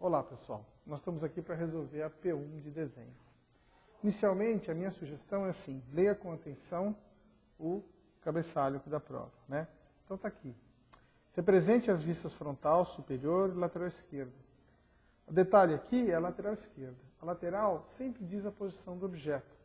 Olá pessoal, nós estamos aqui para resolver a P1 de desenho. Inicialmente, a minha sugestão é assim, leia com atenção o cabeçalho da prova, né? Então está aqui. Represente as vistas frontal, superior e lateral esquerda. O detalhe aqui é a lateral esquerda. A lateral sempre diz a posição do objeto.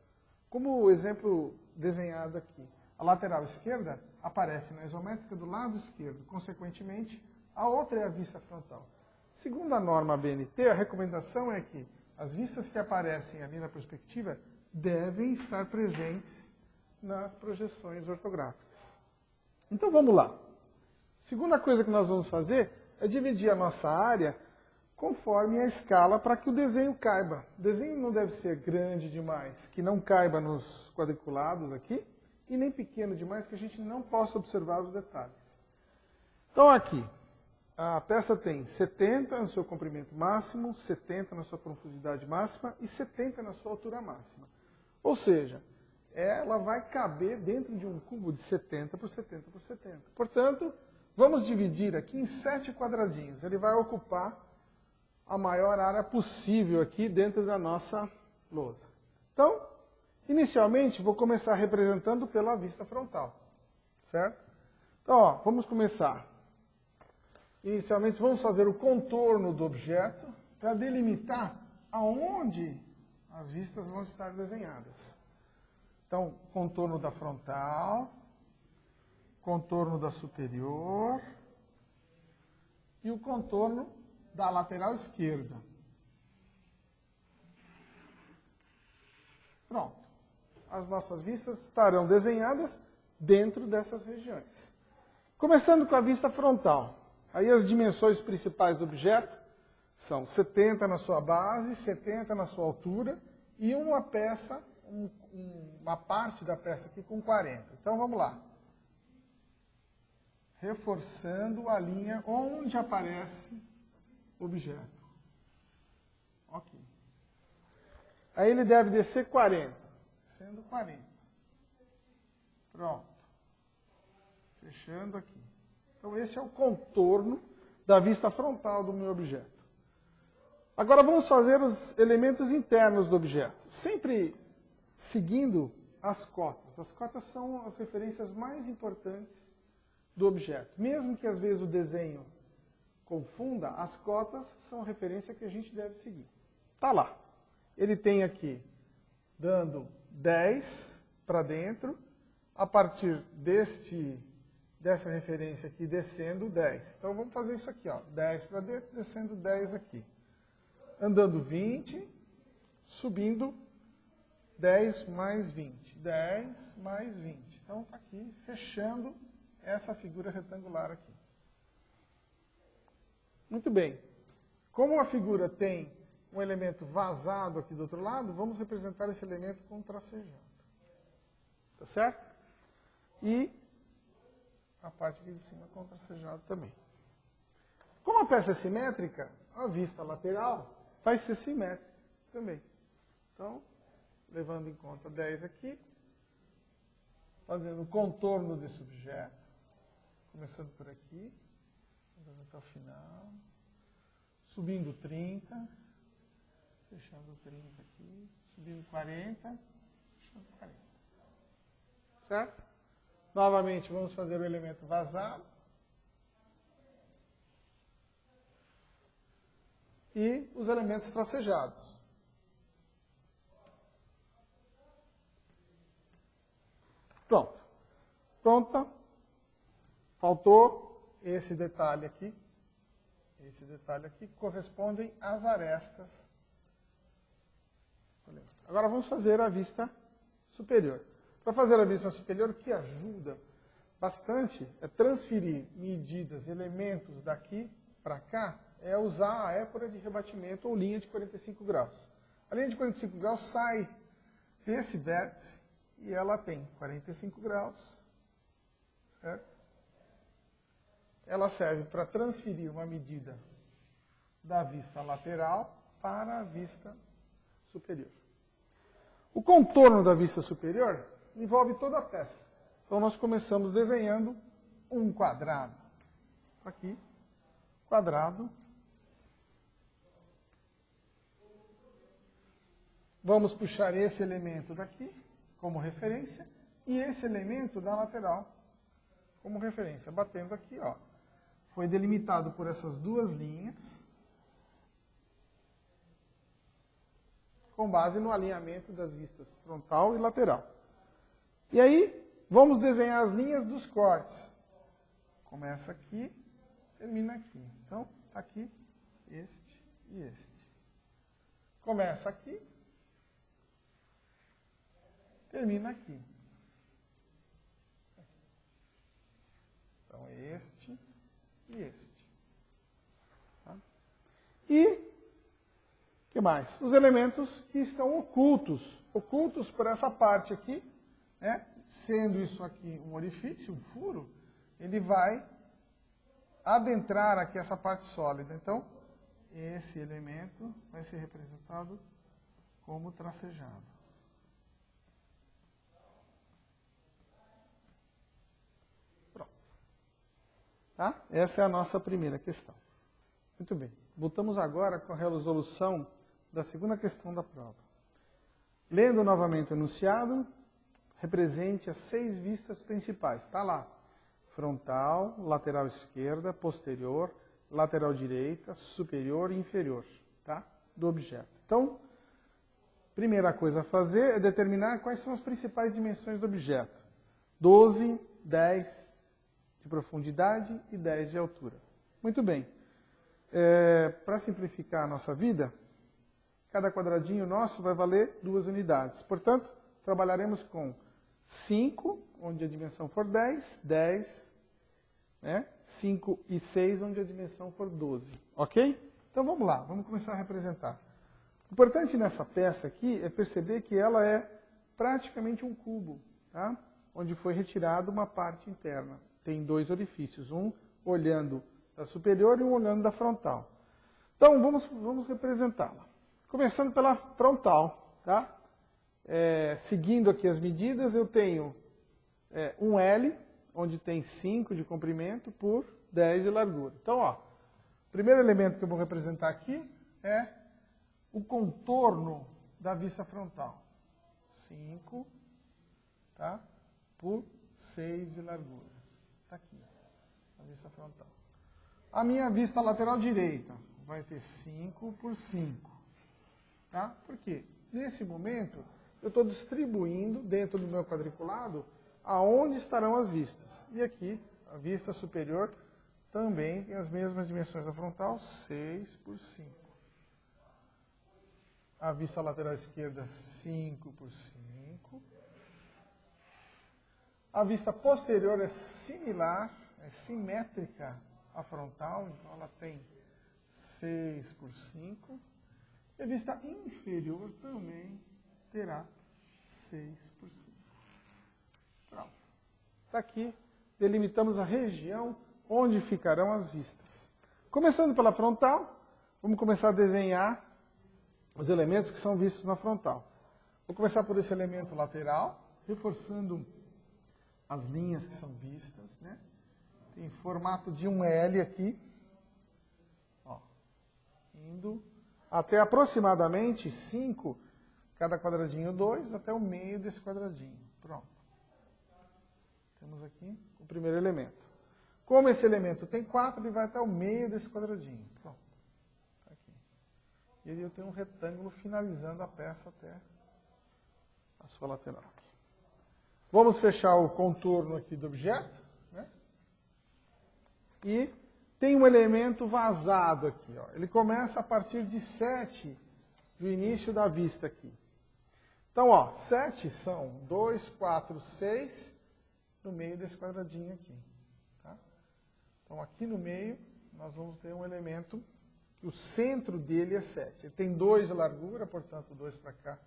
Como o exemplo desenhado aqui, a lateral esquerda aparece na isométrica do lado esquerdo, consequentemente, a outra é a vista frontal. Segundo a norma BNT, a recomendação é que as vistas que aparecem ali na perspectiva devem estar presentes nas projeções ortográficas. Então vamos lá. Segunda coisa que nós vamos fazer é dividir a nossa área conforme a escala para que o desenho caiba. O desenho não deve ser grande demais, que não caiba nos quadriculados aqui, e nem pequeno demais, que a gente não possa observar os detalhes. Então aqui, a peça tem 70 no seu comprimento máximo, 70 na sua profundidade máxima e 70 na sua altura máxima. Ou seja, ela vai caber dentro de um cubo de 70 por 70 por 70. Portanto, vamos dividir aqui em 7 quadradinhos. Ele vai ocupar a maior área possível aqui dentro da nossa lousa. Então, inicialmente, vou começar representando pela vista frontal. Certo? Então, ó, vamos começar. Inicialmente, vamos fazer o contorno do objeto para delimitar aonde as vistas vão estar desenhadas. Então, contorno da frontal, contorno da superior e o contorno da lateral esquerda. Pronto. As nossas vistas estarão desenhadas dentro dessas regiões. Começando com a vista frontal. Aí as dimensões principais do objeto são 70 na sua base, 70 na sua altura e uma peça, uma parte da peça aqui com 40. Então vamos lá. Reforçando a linha onde aparece o objeto. Ok. Aí ele deve descer 40. Descendo 40. Pronto. Fechando aqui. Então, esse é o contorno da vista frontal do meu objeto. Agora, vamos fazer os elementos internos do objeto. Sempre seguindo as cotas. As cotas são as referências mais importantes do objeto. Mesmo que, às vezes, o desenho confunda, as cotas são a referência que a gente deve seguir. Está lá. Ele tem aqui, dando 10 para dentro, a partir dessa referência aqui, descendo 10. Então, vamos fazer isso aqui, ó, 10 para dentro, descendo 10 aqui. Andando 20, subindo 10 mais 20. 10 mais 20. Então, está aqui, fechando essa figura retangular aqui. Muito bem. Como a figura tem um elemento vazado aqui do outro lado, vamos representar esse elemento com um tracejado. Tá certo? E a parte aqui de cima com tracejado também. Como a peça é simétrica, a vista lateral vai ser simétrica também. Então, levando em conta 10 aqui, fazendo o contorno desse objeto, começando por aqui, andando até o final, subindo 30, fechando 30 aqui, subindo 40, fechando 40. Certo? Novamente, vamos fazer o elemento vazado. E os elementos tracejados. Pronto. Pronta. Faltou esse detalhe aqui. Esse detalhe aqui correspondem às arestas. Agora vamos fazer a vista superior. Para fazer a vista superior, o que ajuda bastante é transferir medidas, elementos daqui para cá, é usar a épora de rebatimento ou linha de 45 graus. A linha de 45 graus sai desse vértice e ela tem 45 graus, certo? Ela serve para transferir uma medida da vista lateral para a vista superior. O contorno da vista superior envolve toda a peça. Então, nós começamos desenhando um quadrado. Aqui, quadrado, Vamos puxar esse elemento daqui como referência e esse elemento da lateral como referência. Batendo aqui, ó. Foi delimitado por essas duas linhas com base no alinhamento das vistas frontal e lateral. E aí, vamos desenhar as linhas dos cortes. Começa aqui, termina aqui. Então, está aqui este e este. Começa aqui, termina aqui. Então, este e este. Tá? E, o que mais? Os elementos que estão ocultos. Ocultos por essa parte aqui, né? Sendo isso aqui um orifício, um furo, ele vai adentrar aqui essa parte sólida. Então, esse elemento vai ser representado como tracejado. Pronto. Tá? Essa é a nossa primeira questão. Muito bem. Voltamos agora com a resolução da segunda questão da prova. Lendo novamente o enunciado, represente as 6 vistas principais. Está lá. Frontal, lateral esquerda, posterior, lateral direita, superior e inferior, tá? Do objeto. Então, primeira coisa a fazer é determinar quais são as principais dimensões do objeto. 12, 10 de profundidade e 10 de altura. Muito bem. Para simplificar a nossa vida, cada quadradinho nosso vai valer 2 unidades. Portanto, trabalharemos com 5, onde a dimensão for 10, 10, né? 5 e 6, onde a dimensão for 12. Ok? Então vamos lá, vamos começar a representar. O importante nessa peça aqui é perceber que ela é praticamente um cubo, tá? Onde foi retirada uma parte interna. Tem 2 orifícios, um olhando da superior e um olhando da frontal. Então vamos representá-la. Começando pela frontal, tá? Seguindo aqui as medidas, eu tenho um L, onde tem 5 de comprimento por 10 de largura. Então, ó, o primeiro elemento que eu vou representar aqui é o contorno da vista frontal. 5, tá? Por 6 de largura. Está aqui, a vista frontal. A minha vista lateral direita vai ter 5 por 5. Tá? Por quê? Nesse momento, eu estou distribuindo dentro do meu quadriculado aonde estarão as vistas. E aqui, a vista superior também tem as mesmas dimensões da frontal, 6 por 5. A vista lateral esquerda, 5 por 5. A vista posterior é similar, é simétrica à frontal, então ela tem 6 por 5. E a vista inferior também terá 6 por 5. Pronto. Está aqui, delimitamos a região onde ficarão as vistas. Começando pela frontal, vamos começar a desenhar os elementos que são vistos na frontal. Vou começar por esse elemento lateral, reforçando as linhas que são vistas, né? Tem formato de um L aqui, ó, indo até aproximadamente 5, cada quadradinho 2, até o meio desse quadradinho. Pronto. Temos aqui o primeiro elemento. Como esse elemento tem 4, ele vai até o meio desse quadradinho. Pronto. Tá aqui. E aí eu tenho um retângulo finalizando a peça até a sua lateral. Aqui. Vamos fechar o contorno aqui do objeto, né? E tem um elemento vazado aqui, ó. Ele começa a partir de 7 do início da vista aqui. Então, ó, 7 são 2, 4, 6 no meio desse quadradinho aqui. Tá? Então, aqui no meio, nós vamos ter um elemento que o centro dele é 7. Ele tem 2 de largura, portanto, 2 para cá,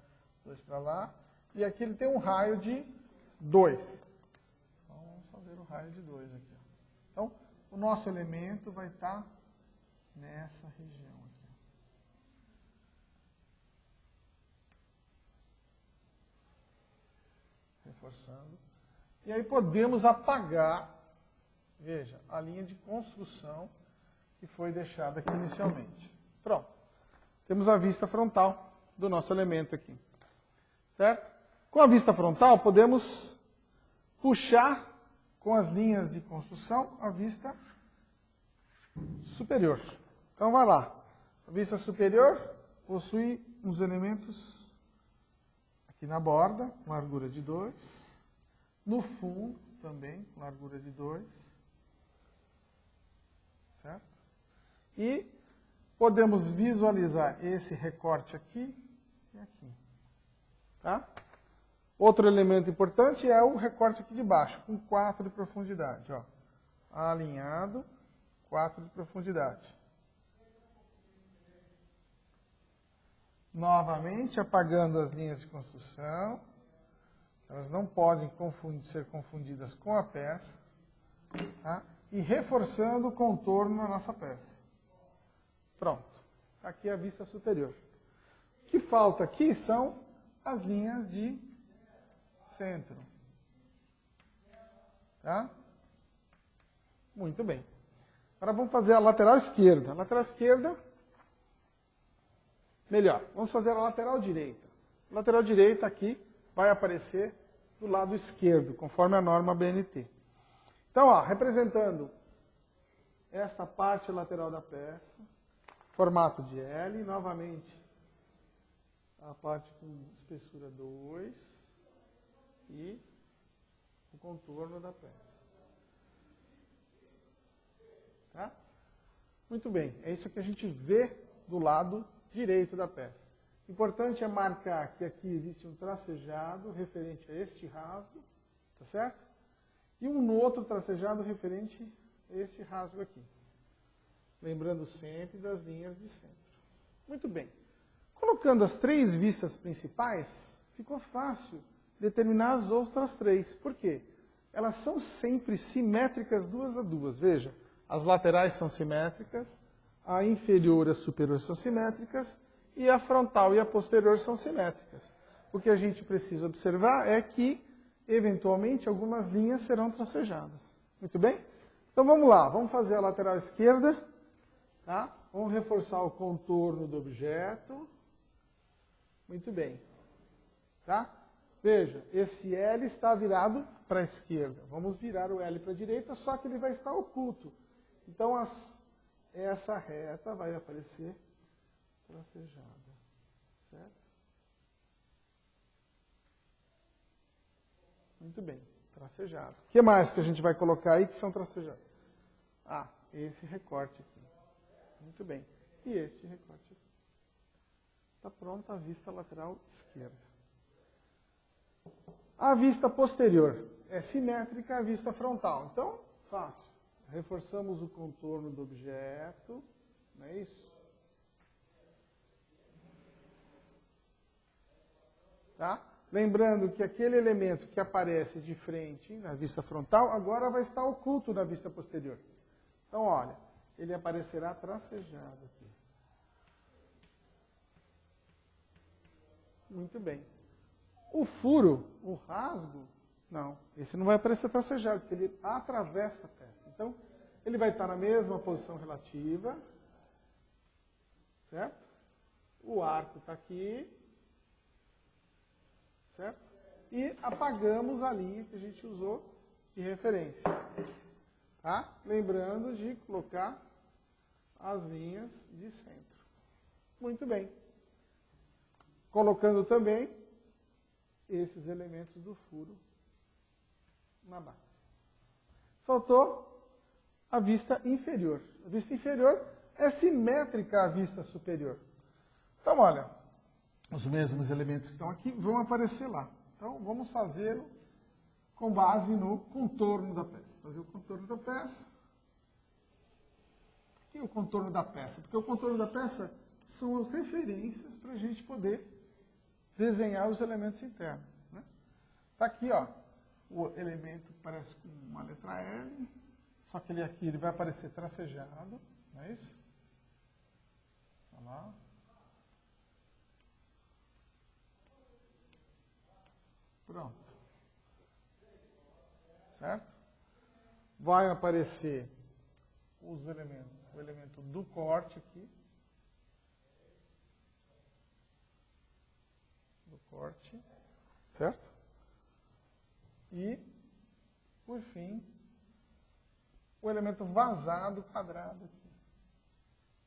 2 para lá. E aqui ele tem um raio de 2. Então, vamos fazer o raio de 2 aqui. Ó. Então, o nosso elemento vai estar nessa região aqui. Reforçando. E aí podemos apagar, veja, a linha de construção que foi deixada aqui inicialmente. Pronto. Temos a vista frontal. do nosso elemento aqui. Certo? Com a vista frontal, podemos puxar com as linhas de construção a vista superior. Então, vai lá. A vista superior possui uns elementos aqui na borda, com largura de 2. No fundo, também, com largura de 2. Certo? E podemos visualizar esse recorte aqui e aqui. Tá? Outro elemento importante é o recorte aqui de baixo, com 4 de profundidade. Ó. Alinhado, 4 de profundidade. Novamente, apagando as linhas de construção. Elas não podem ser confundidas com a peça. Tá? E reforçando o contorno na nossa peça. Pronto. Aqui é a vista superior. O que falta aqui são as linhas de centro. Tá? Muito bem. Agora vamos fazer a lateral esquerda. A lateral esquerda, melhor. Vamos fazer a lateral direita. A lateral direita aqui vai aparecer do lado esquerdo, conforme a norma BNT. Então, ó, representando esta parte lateral da peça, formato de L, novamente a parte com espessura 2 e o contorno da peça. Tá? Muito bem, é isso que a gente vê do lado direito da peça. Importante é marcar que aqui existe um tracejado referente a este rasgo, tá certo? E um outro tracejado referente a este rasgo aqui. Lembrando sempre das linhas de centro. Muito bem. Colocando as 3 vistas principais, ficou fácil determinar as outras 3. Por quê? Elas são sempre simétricas 2 a 2. Veja, as laterais são simétricas, a inferior e a superior são simétricas, e a frontal e a posterior são simétricas. O que a gente precisa observar é que, eventualmente, algumas linhas serão tracejadas. Muito bem? Então vamos lá, vamos fazer a lateral esquerda. Tá? Vamos reforçar o contorno do objeto. Muito bem. Tá? Veja, esse L está virado para a esquerda. Vamos virar o L para a direita, só que ele vai estar oculto. Então, essa reta vai aparecer tracejada. Certo? Muito bem, tracejado. O que mais que a gente vai colocar aí que são tracejados? Ah, esse recorte aqui. Muito bem. E este recorte aqui. Está pronta a vista lateral esquerda. A vista posterior é simétrica à vista frontal. Então, fácil. Reforçamos o contorno do objeto. Não é isso? Tá? Lembrando que aquele elemento que aparece de frente na vista frontal, agora vai estar oculto na vista posterior. Então, olha, ele aparecerá tracejado aqui. Muito bem. O furo, o rasgo, não, esse não vai aparecer tracejado, porque ele atravessa a peça. Então, ele vai estar na mesma posição relativa, certo? O arco está aqui, certo? E apagamos a linha que a gente usou de referência. Tá? Lembrando de colocar as linhas de centro. Muito bem. Colocando também esses elementos do furo na base. Faltou a vista inferior. A vista inferior é simétrica à vista superior. Então, olha, os mesmos elementos que estão aqui vão aparecer lá. Então, vamos fazê-lo com base no contorno da peça. Fazer o contorno da peça. Por que o contorno da peça? Porque o contorno da peça são as referências para a gente poder desenhar os elementos internos. Está aqui, ó, o elemento que parece com uma letra L, só que ele aqui ele vai aparecer tracejado, não é isso? Olha lá. Pronto. Certo? Vai aparecer os elementos, o elemento do corte aqui. recorte, certo? E, por fim, o elemento vazado quadrado aqui.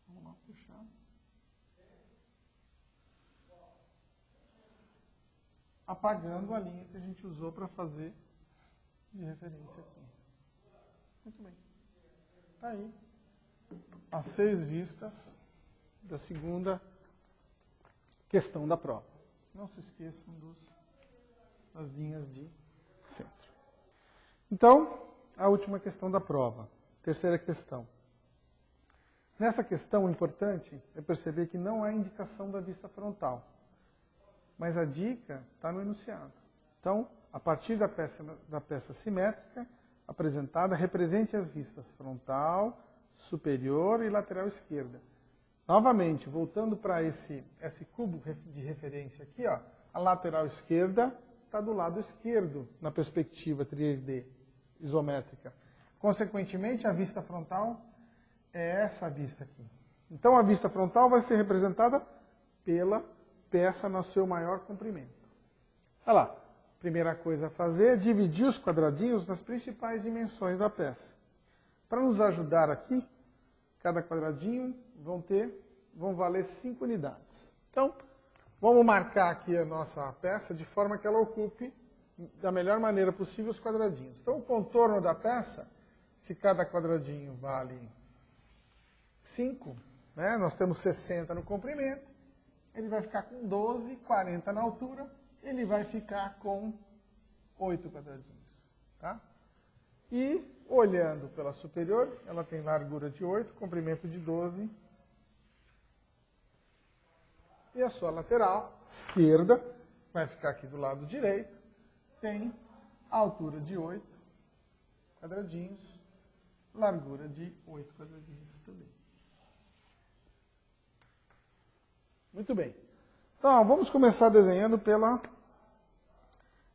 Vamos lá, puxar. Apagando a linha que a gente usou para fazer de referência aqui. Muito bem. Está aí as 6 vistas da segunda questão da prova. Não se esqueçam das linhas de centro. Então, a última questão da prova. Terceira questão. Nessa questão, o importante é perceber que não há indicação da vista frontal. Mas a dica está no enunciado. Então, a partir da peça simétrica apresentada, represente as vistas frontal, superior e lateral esquerda. Novamente, voltando para esse cubo de referência aqui, ó, a lateral esquerda está do lado esquerdo na perspectiva 3D isométrica. Consequentemente, a vista frontal é essa vista aqui. Então, a vista frontal vai ser representada pela peça no seu maior comprimento. Olha lá, primeira coisa a fazer é dividir os quadradinhos nas principais dimensões da peça. Para nos ajudar aqui, cada quadradinho vão valer 5 unidades. Então, vamos marcar aqui a nossa peça de forma que ela ocupe da melhor maneira possível os quadradinhos. Então, o contorno da peça, se cada quadradinho vale 5, né, nós temos 60 no comprimento, ele vai ficar com 12, 40 na altura, ele vai ficar com 8 quadradinhos. Tá? E, olhando pela superior, ela tem largura de 8, comprimento de 12. E a sua lateral esquerda, vai ficar aqui do lado direito, tem altura de 8 quadradinhos, largura de 8 quadradinhos também. Muito bem. Então, vamos começar desenhando pela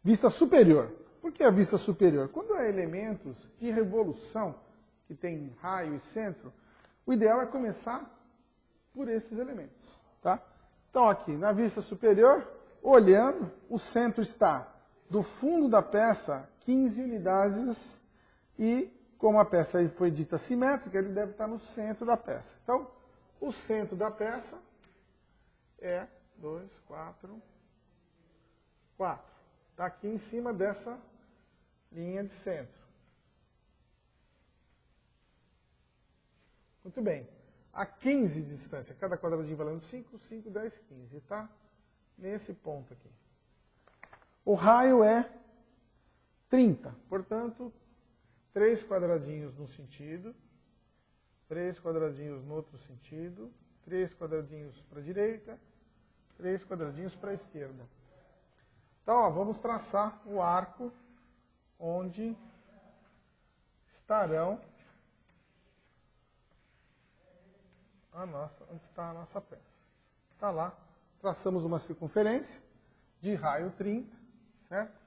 vista superior. Por que a vista superior? Quando há elementos de revolução, que tem raio e centro, o ideal é começar por esses elementos. Tá? Então, aqui, na vista superior, olhando, o centro está do fundo da peça 15 unidades e, como a peça aí foi dita simétrica, ele deve estar no centro da peça. Então, o centro da peça é 2, 4, 4. Está aqui em cima dessa linha de centro. Muito bem. A 15 de distância, cada quadradinho valendo 5, 5, 10, 15. Está nesse ponto aqui. O raio é 30. Portanto, 3 quadradinhos num sentido, 3 quadradinhos no outro sentido, 3 quadradinhos para a direita, 3 quadradinhos para a esquerda. Então, ó, vamos traçar o arco onde estarão onde está a nossa peça. Está lá, traçamos uma circunferência de raio 30, certo?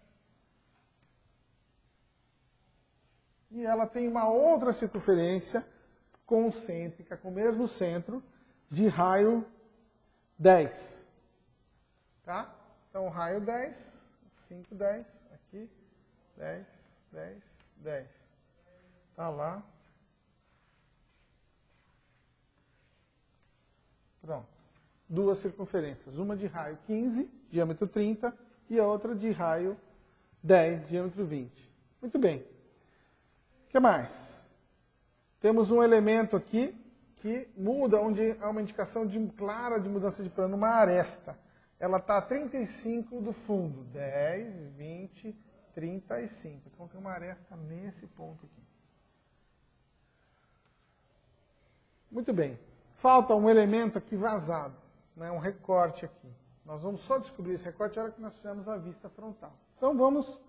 E ela tem uma outra circunferência concêntrica, com o mesmo centro, de raio 10. Tá? Então, raio 10, 5, 10, aqui, 10, 10, 10. Está lá. Pronto. 2 circunferências. Uma de raio 15, diâmetro 30, e a outra de raio 10, diâmetro 20. Muito bem. O que mais? Temos um elemento aqui que muda, onde há uma indicação clara de mudança de plano, uma aresta. Ela está a 35 do fundo. 10, 20, 35. Então tem uma aresta nesse ponto aqui. Muito bem. Falta um elemento aqui vazado, né? Um recorte aqui. Nós vamos só descobrir esse recorte na hora que nós fizermos a vista frontal. Então vamos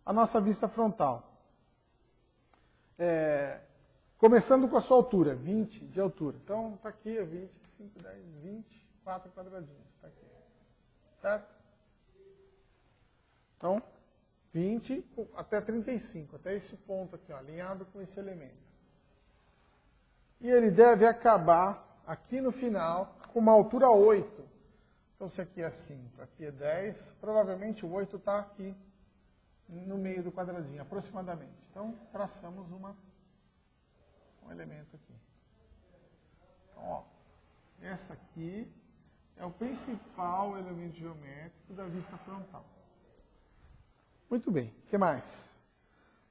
à nossa vista frontal. Começando com a sua altura, 20 de altura. Então está aqui, 20, 5, 10, 20, 4 quadradinhos. Está aqui. Certo? Então, 20 até 35, até esse ponto aqui, ó, alinhado com esse elemento. E ele deve acabar aqui no final com uma altura 8. Então, se aqui é 5, aqui é 10, provavelmente o 8 está aqui no meio do quadradinho, aproximadamente. Então, traçamos um elemento aqui. Então, ó, essa aqui é o principal elemento geométrico da vista frontal. Muito bem, o que mais?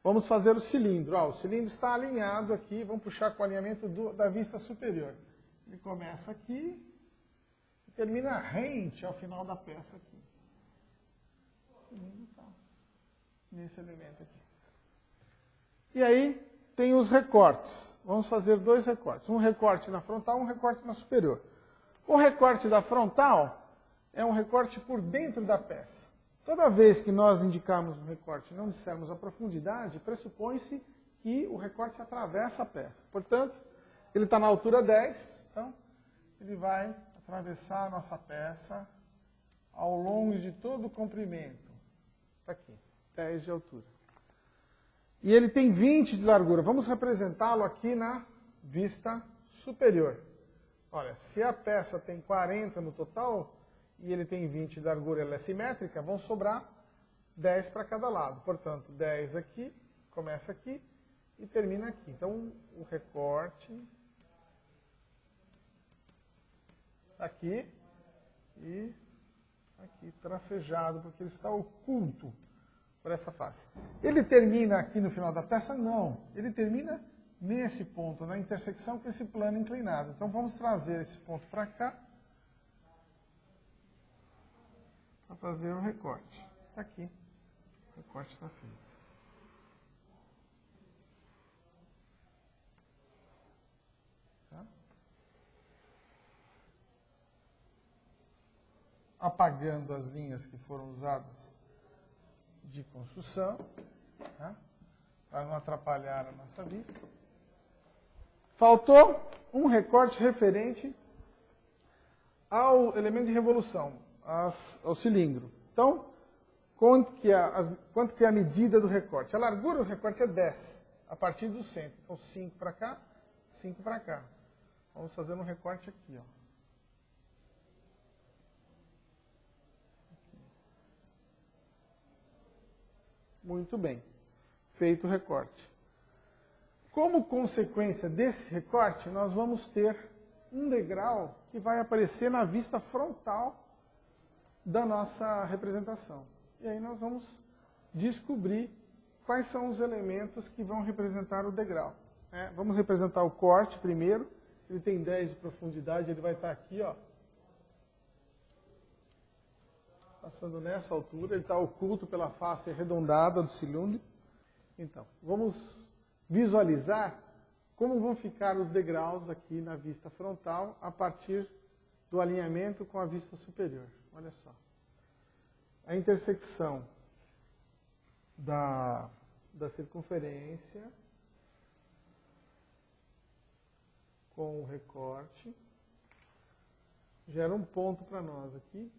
Vamos fazer o cilindro. Ó, o cilindro está alinhado aqui, vamos puxar com o alinhamento da vista superior. Ele começa aqui e termina rente ao final da peça aqui. O cilindro está nesse elemento aqui. E aí tem os recortes. Vamos fazer 2 recortes. Um recorte na frontal, um recorte na superior. O recorte da frontal é um recorte por dentro da peça. Toda vez que nós indicarmos um recorte e não dissermos a profundidade, pressupõe-se que o recorte atravessa a peça. Portanto, ele está na altura 10, então ele vai atravessar a nossa peça ao longo de todo o comprimento. Está aqui, 10 de altura. E ele tem 20 de largura. Vamos representá-lo aqui na vista superior. Olha, se a peça tem 40 no total e ele tem 20 de largura, ela é simétrica, vão sobrar 10 para cada lado. Portanto, 10 aqui, começa aqui e termina aqui. Então, o recorte aqui e aqui tracejado, porque ele está oculto por essa face. Ele termina aqui no final da peça? Não. Ele termina nesse ponto, na intersecção com esse plano inclinado. Então, vamos trazer esse ponto para cá para fazer o recorte. Está aqui. O recorte está feito. Tá? Apagando as linhas que foram usadas de construção, tá? Para não atrapalhar a nossa vista. Faltou um recorte referente ao elemento de revolução, ao cilindro. Então, quanto que é a medida do recorte? A largura do recorte é 10, a partir do centro. Então, 5 para cá, 5 para cá. Vamos fazer um recorte aqui, ó. Muito bem. Feito o recorte. Como consequência desse recorte, nós vamos ter um degrau que vai aparecer na vista frontal da nossa representação. E aí nós vamos descobrir quais são os elementos que vão representar o degrau. Vamos representar o corte primeiro. Ele tem 10 de profundidade, ele vai estar aqui, ó. Passando nessa altura, ele está oculto pela face arredondada do cilindro. Então, vamos visualizar como vão ficar os degraus aqui na vista frontal a partir do alinhamento com a vista superior. Olha só. A intersecção da circunferência com o recorte gera um ponto para nós aqui.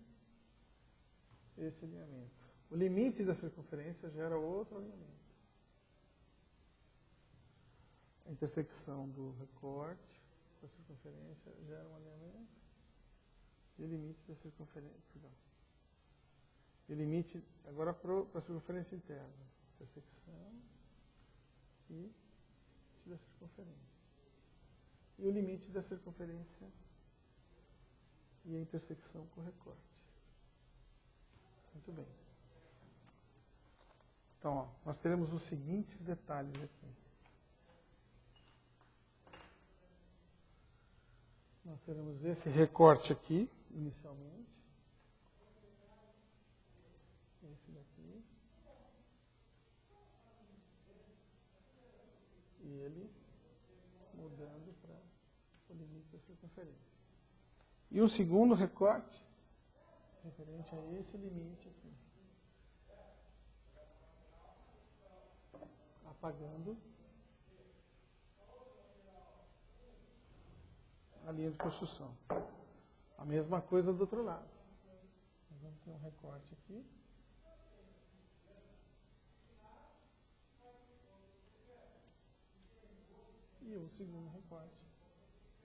Esse alinhamento. O limite da circunferência gera outro alinhamento. A intersecção do recorte com a circunferência gera um alinhamento. E o limite da circunferência. Perdão. E o limite, agora para a circunferência interna. Intersecção e limite da circunferência. E o limite da circunferência e a intersecção com o recorte. Muito bem. Então, ó, nós teremos os seguintes detalhes aqui. Nós teremos esse recorte aqui, inicialmente. Esse daqui. E ele mudando para o limite da circunferência. E o segundo recorte, referente a esse limite aqui. Apagando a linha de construção. A mesma coisa do outro lado. Nós vamos ter um recorte aqui. E o segundo recorte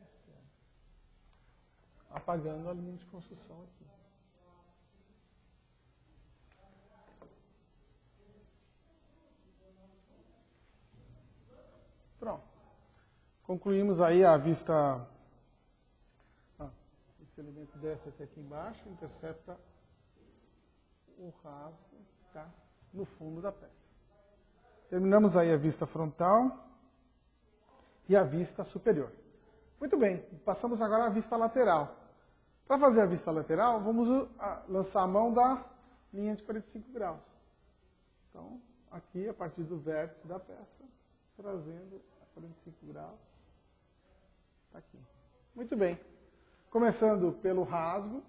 externo. Apagando a linha de construção aqui. Pronto. Concluímos aí a vista. Esse elemento desce até aqui embaixo, intercepta o rasgo que está no fundo da peça. Terminamos aí a vista frontal e a vista superior. Muito bem, passamos agora à vista lateral. Para fazer a vista lateral, vamos lançar a mão da linha de 45 graus. Então, aqui, a partir do vértice da peça, trazendo a 45 graus. Está aqui. Muito bem. Começando pelo rasgo,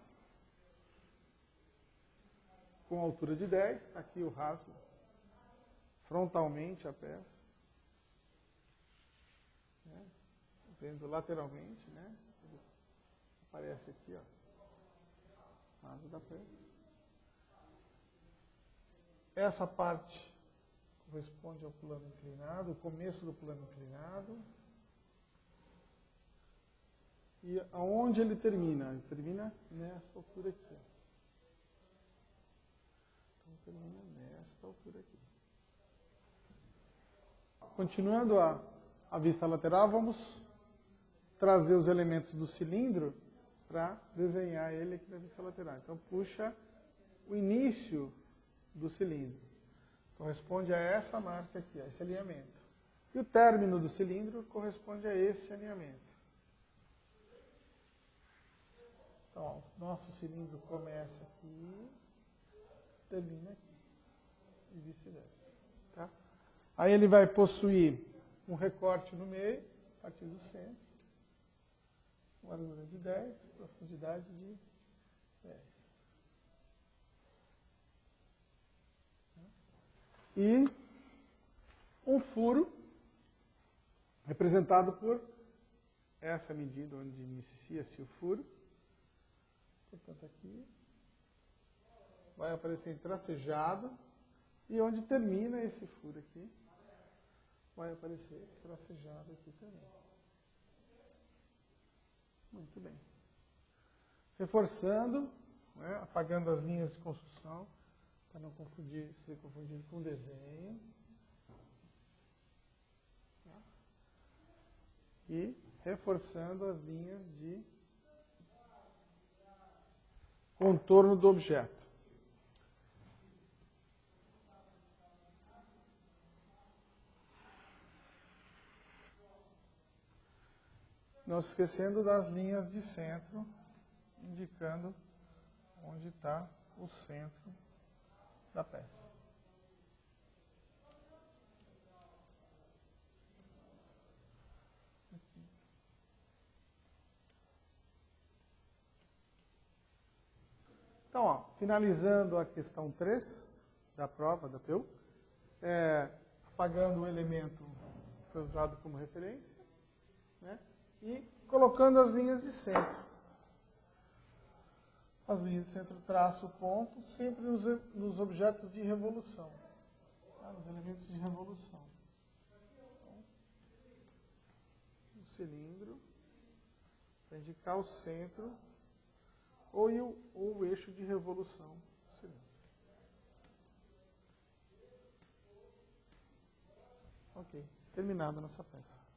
com altura de 10. Está aqui o rasgo, frontalmente a peça. Vendo lateralmente, né? Aparece aqui, ó, rasgo da peça. Essa parte corresponde ao plano inclinado, o começo do plano inclinado. E aonde ele termina? Ele termina nessa altura aqui, ó. Então termina nesta altura aqui. Continuando a vista lateral, vamos trazer os elementos do cilindro para desenhar ele aqui na vista lateral. Então, puxa o início do cilindro. Corresponde a essa marca aqui, a esse alinhamento. E o término do cilindro corresponde a esse alinhamento. Então, ó, nosso cilindro começa aqui, termina aqui. E vice-versa. Tá? Aí ele vai possuir um recorte no meio, a partir do centro. Largura de 10, profundidade de 10. E um furo representado por essa medida onde inicia-se o furo. Portanto, aqui vai aparecer tracejado. E onde termina esse furo aqui, vai aparecer tracejado aqui também. Muito bem. Reforçando, né, apagando as linhas de construção, para não ser confundido com o desenho. Tá? E reforçando as linhas de contorno do objeto. Não se esquecendo das linhas de centro, indicando onde está o centro da peça. Aqui. Então, ó, finalizando a questão 3 da prova da PU, apagando o elemento que foi usado como referência, né? E colocando as linhas de centro. As linhas de centro traço o ponto, sempre nos objetos de revolução. Tá? Nos elementos de revolução. Então, o cilindro, para indicar o centro, ou o eixo de revolução do cilindro. Ok, terminada a nossa peça.